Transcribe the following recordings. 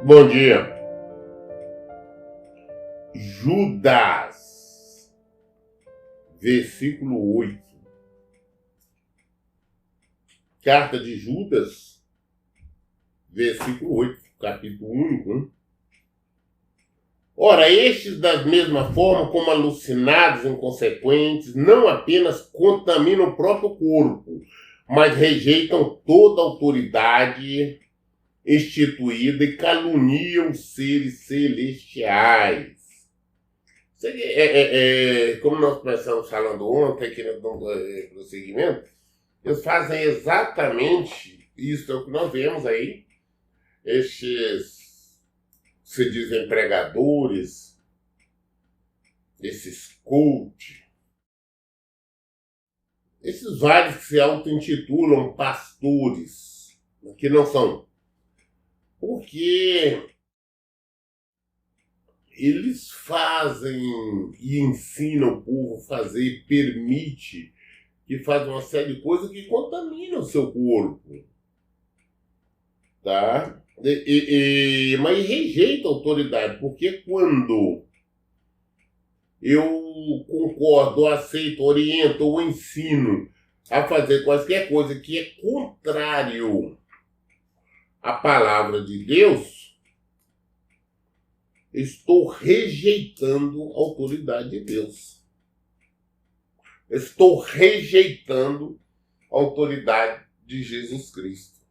Bom dia. Judas, versículo 8. Carta de Judas, versículo 8, capítulo único, né? Ora, estes, da mesma forma como alucinados, inconsequentes, não apenas contaminam o próprio corpo, mas rejeitam toda autoridade instituída e caluniam os seres celestiais. Como nós começamos falando ontem, aqui no prosseguimento, eles fazem exatamente isso, é o que nós vemos aí, estes, se dizem pregadores, esses coach, esses vários que se auto-intitulam pastores, que não são, porque eles fazem e ensinam o povo a fazer e permite que faz uma série de coisas que contaminam o seu corpo, tá? Mas rejeita a autoridade, porque quando eu concordo, aceito, oriento ou ensino a fazer qualquer coisa que é contrário à palavra de Deus, estou rejeitando a autoridade de Deus. Estou rejeitando a autoridade de Jesus Cristo.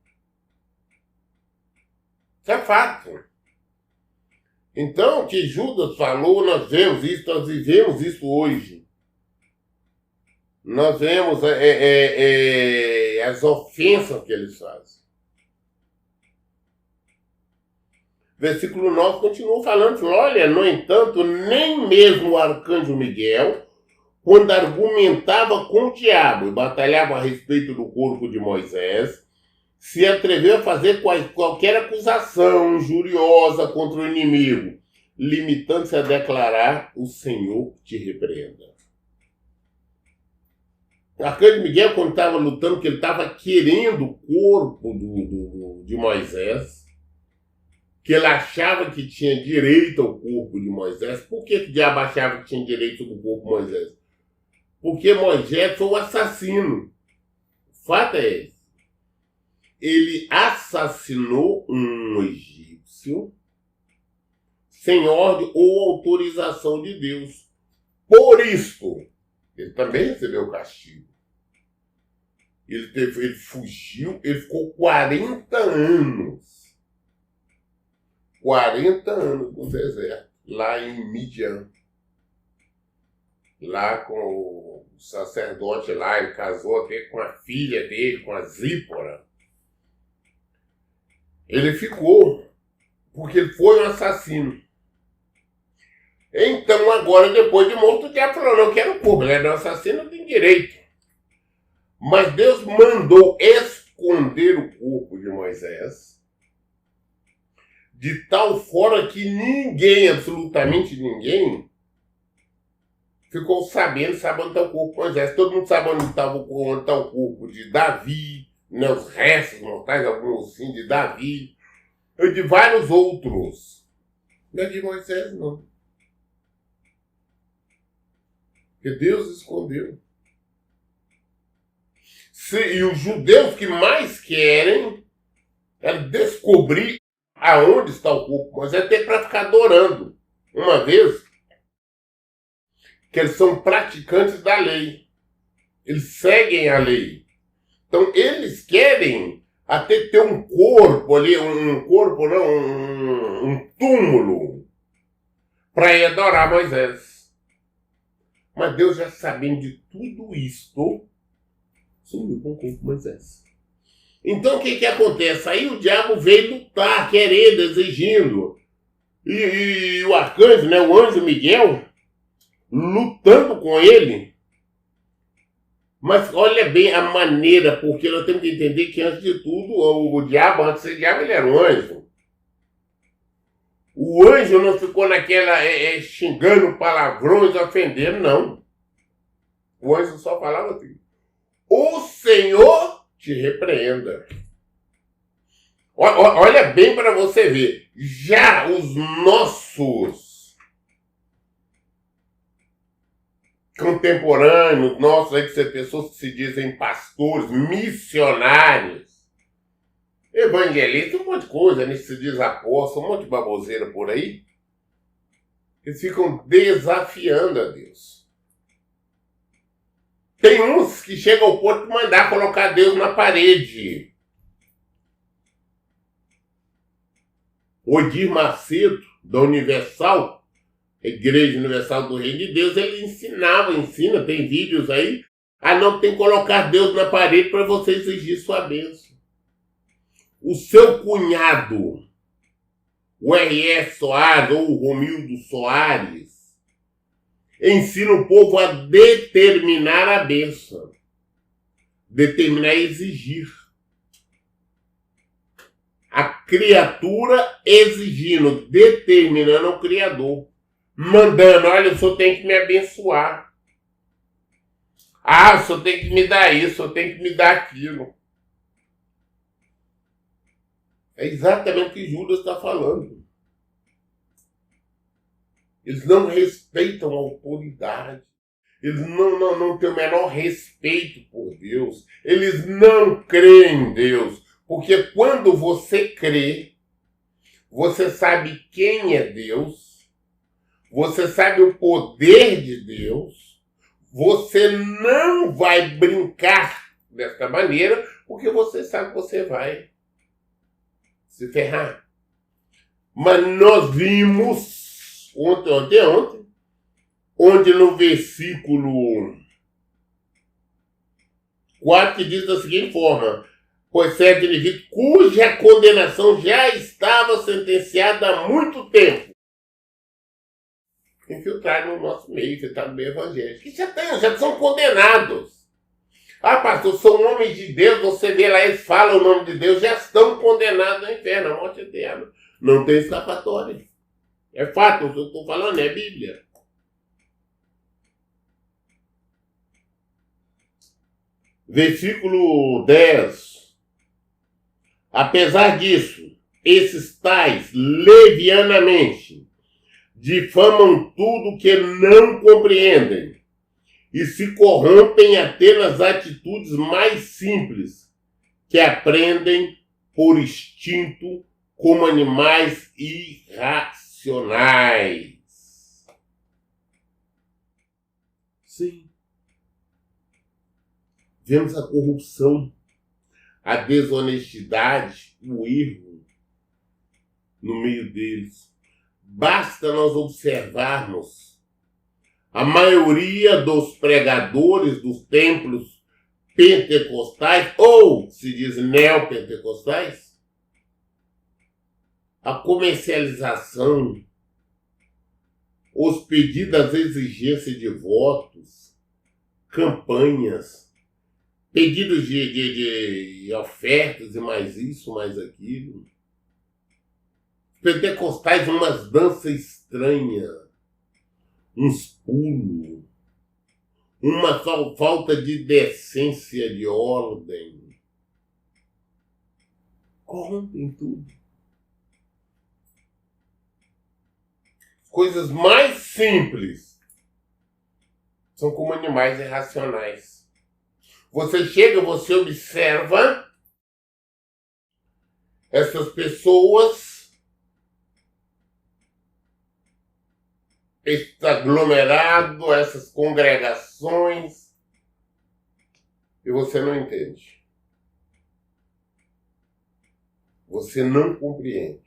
Isso é fato. Então, o que Judas falou, nós vemos isso, nós vivemos isso hoje. Nós vemos as ofensas que eles fazem. Versículo 9 continua falando, olha, no entanto, nem mesmo o arcanjo Miguel, quando argumentava com o diabo e batalhava a respeito do corpo de Moisés, se atreveu a fazer qualquer acusação injuriosa contra o inimigo, limitando-se a declarar, o Senhor te repreenda. O arcanjo Miguel, quando estava lutando, que ele estava querendo o corpo de Moisés, que ele achava que tinha direito ao corpo de Moisés. Por que o diabo achava que tinha direito do corpo de Moisés? Porque Moisés foi o assassino. O fato é esse. Ele assassinou um egípcio sem ordem ou autorização de Deus. Por isso, ele também recebeu o castigo. Ele fugiu, ele ficou 40 anos. 40 anos no deserto, lá em Midian. Lá com o sacerdote lá, ele casou até com a filha dele, com a Zípora. Ele ficou, porque ele foi um assassino. Então agora, depois de morto, o diabo falou, não quero o corpo, ele é um assassino, não tem direito. Mas Deus mandou esconder o corpo de Moisés, de tal forma que ninguém, absolutamente ninguém, ficou sabendo, sabe onde está o corpo de Moisés. Todo mundo sabe onde está o corpo de Davi, né, os restos mortais, alguns assim, de Davi, e de vários outros. Não é de Moisés, não. Porque Deus escondeu. E os judeus que mais querem é descobrir aonde está o corpo, mas é até para ficar adorando. Uma vez que eles são praticantes da lei. Eles seguem a lei. Então eles querem até ter um corpo ali, um túmulo para ir adorar Moisés. Mas Deus, já sabendo de tudo isto, sumiu com o corpo de Moisés. Então o que acontece? Aí o diabo veio lutar, querendo, exigindo. E o arcanjo, né, o anjo Miguel, lutando com ele. Mas olha bem a maneira, porque nós temos que entender que antes de tudo, o diabo, antes de ser diabo, ele era um anjo. O anjo não ficou naquela xingando palavrões, ofendendo, não. O anjo só falava assim, o Senhor te repreenda. Olha bem para você ver. Já os nossos contemporâneos, nossos aí que são pessoas que se dizem pastores, missionários, evangelistas, um monte de coisa, né? Se diz apóstolo, um monte de baboseira por aí. Eles ficam desafiando a Deus. Tem uns que chegam ao ponto de mandar colocar Deus na parede. O Edir Macedo, da Universal, Igreja Universal do Reino de Deus, ele ensina, tem vídeos aí, não tem que colocar Deus na parede para você exigir sua bênção. O seu cunhado, o R.S. Soares ou o Romildo Soares, ensina o povo a determinar a bênção, determinar e exigir. A criatura exigindo, determinando o Criador. Mandando, olha, o senhor tem que me abençoar. O senhor tem que me dar isso, o senhor tem que me dar aquilo. É exatamente o que Judas está falando. Eles não respeitam a autoridade. Eles não têm o menor respeito por Deus. Eles não creem em Deus. Porque quando você crê, você sabe quem é Deus, você sabe o poder de Deus, você não vai brincar dessa maneira, porque você sabe que você vai se ferrar. Mas nós vimos ontem, onde no versículo 4 que diz da seguinte forma: pois certo indivíduo cuja condenação já estava sentenciada há muito tempo, infiltrado no nosso meio, infiltrado no meio evangélico, que já são condenados. Pastor, são homens de Deus, você vê lá, eles falam o nome de Deus, já estão condenados ao inferno, à morte eterna. Não tem escapatória. É fato, o que eu estou falando é Bíblia. Versículo 10. Apesar disso, esses tais levianamente difamam tudo que não compreendem e se corrompem até nas atitudes mais simples, que aprendem por instinto como animais irracionais. Sim. Vemos a corrupção, a desonestidade, o erro no meio deles. Basta nós observarmos a maioria dos pregadores dos templos pentecostais, ou se diz neopentecostais, a comercialização, os pedidos, as exigências de votos, campanhas, pedidos de ofertas e mais isso, mais aquilo. Pentecostais, umas danças estranhas, uns pulos, uma falta de decência, de ordem. Corrompem tudo. Coisas mais simples são como animais irracionais. Você chega, você observa essas pessoas, esse aglomerado, essas congregações, e você não entende. Você não compreende.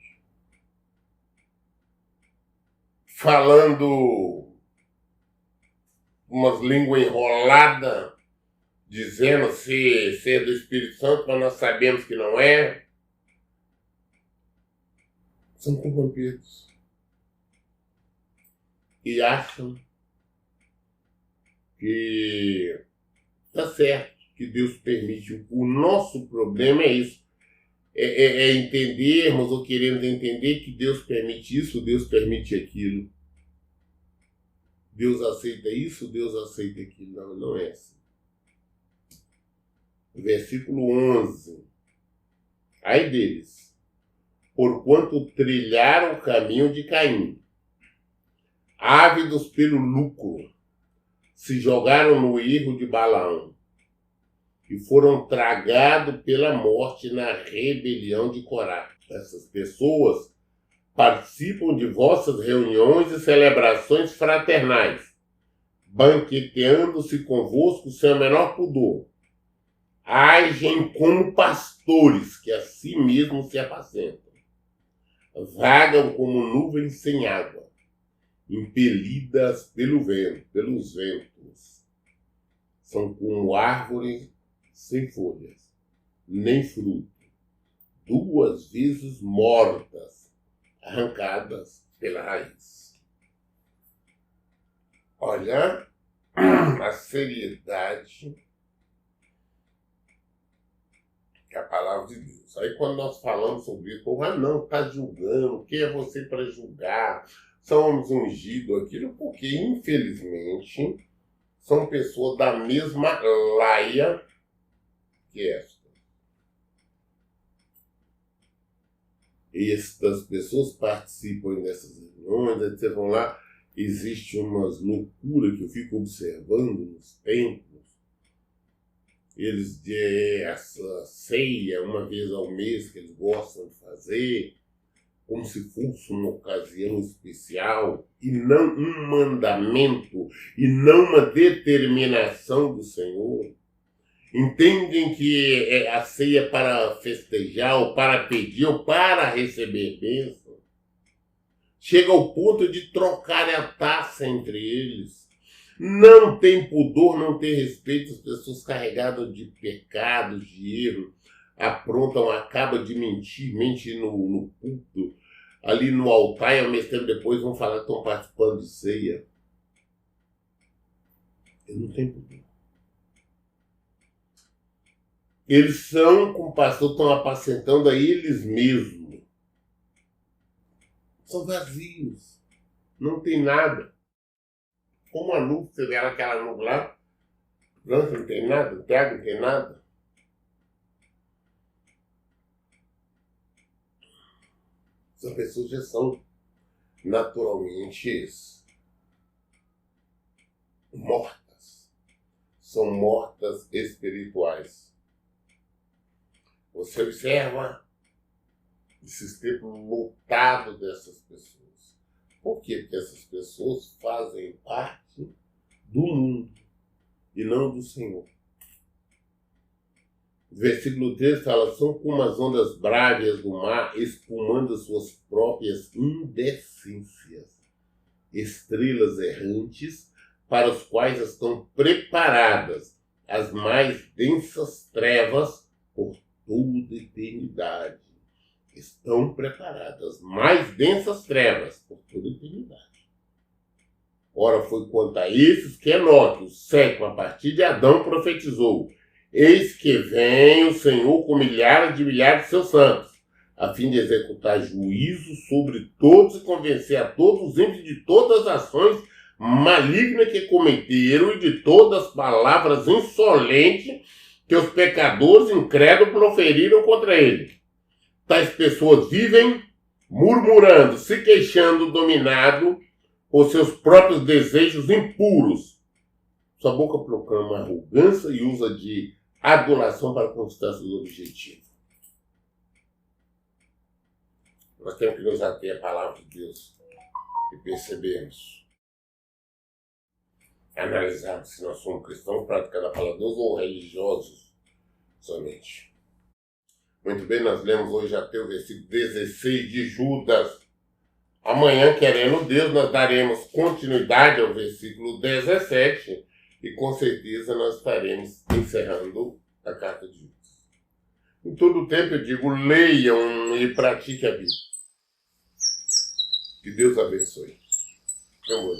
Falando umas línguas enroladas, dizendo ser do Espírito Santo, mas nós sabemos que não é. São corrompidos. E acham que está certo, que Deus permite. O nosso problema é isso. É entendermos ou queremos entender que Deus permite isso, Deus permite aquilo. Deus aceita isso, Deus aceita aquilo. Não, não é assim. Versículo 11. Ai deles, porquanto trilharam o caminho de Caim. Ávidos pelo lucro, se jogaram no erro de Balaão e foram tragados pela morte na rebelião de Corá. Essas pessoas participam de vossas reuniões e celebrações fraternais, banqueteando-se convosco sem o menor pudor. Agem como pastores que a si mesmos se apacentam. Vagam como nuvens sem água, impelidas pelos ventos. São como árvores sem folhas, nem fruto, 2 vezes mortas, arrancadas pela raiz. Olha a seriedade que é a palavra de Deus. Aí quando nós falamos sobre isso, não, está julgando, quem é você para julgar? Somos ungidos aquilo, porque infelizmente são pessoas da mesma laia que esta. Estas pessoas participam dessas reuniões, aí vocês vão lá, existe umas loucuras que eu fico observando nos templos. Eles essa ceia, uma vez ao mês, que eles gostam de fazer, como se fosse uma ocasião especial, e não um mandamento, e não uma determinação do Senhor. Entendem que a ceia é para festejar, ou para pedir, ou para receber bênção. Chega ao ponto de trocar a taça entre eles. Não tem pudor, não tem respeito, as pessoas carregadas de pecados, de erro, aprontam, acabam de mentir, mente no culto, ali no altar, e ao mesmo tempo depois vão falar que estão participando de ceia. Eles não têm pudor. Eles são, como o pastor, estão apacentando a eles mesmos. São vazios. Não tem nada. Como a nuvem, você vê aquela nuvem lá, não tem nada, terra não tem nada. Essas pessoas já são naturalmente mortas. São mortas espirituais. Você observa esse tempo lotado dessas pessoas. Por quê? Porque essas pessoas fazem parte do mundo e não do Senhor. O versículo 3 fala, são como as ondas brávias do mar, espumando as suas próprias indecências. Estrelas errantes, para os quais estão preparadas as mais densas trevas por toda eternidade. Estão preparadas mais densas trevas por toda eternidade. Ora, foi quanto a esses que Enoque, o sétimo a partir de Adão, profetizou. Eis que vem o Senhor com milhares de seus santos, a fim de executar juízo sobre todos e convencer a todos os ímpios de todas as ações malignas que cometeram e de todas as palavras insolentes que os pecadores incrédulos proferiram contra ele. Tais pessoas vivem murmurando, se queixando, dominado por seus próprios desejos impuros. Sua boca proclama arrogância e usa de adulação para conquistar seus objetivos. Nós temos que nos ater à palavra de Deus e percebermos, analisarmos se nós somos cristãos praticando a palavra de Deus ou religiosos somente. Muito bem, nós lemos hoje até o versículo 16 de Judas. Amanhã, querendo Deus, nós daremos continuidade ao versículo 17 e com certeza nós estaremos encerrando a carta de Judas. Em todo o tempo eu digo, leiam e pratiquem a Bíblia. Que Deus abençoe. Eu vou.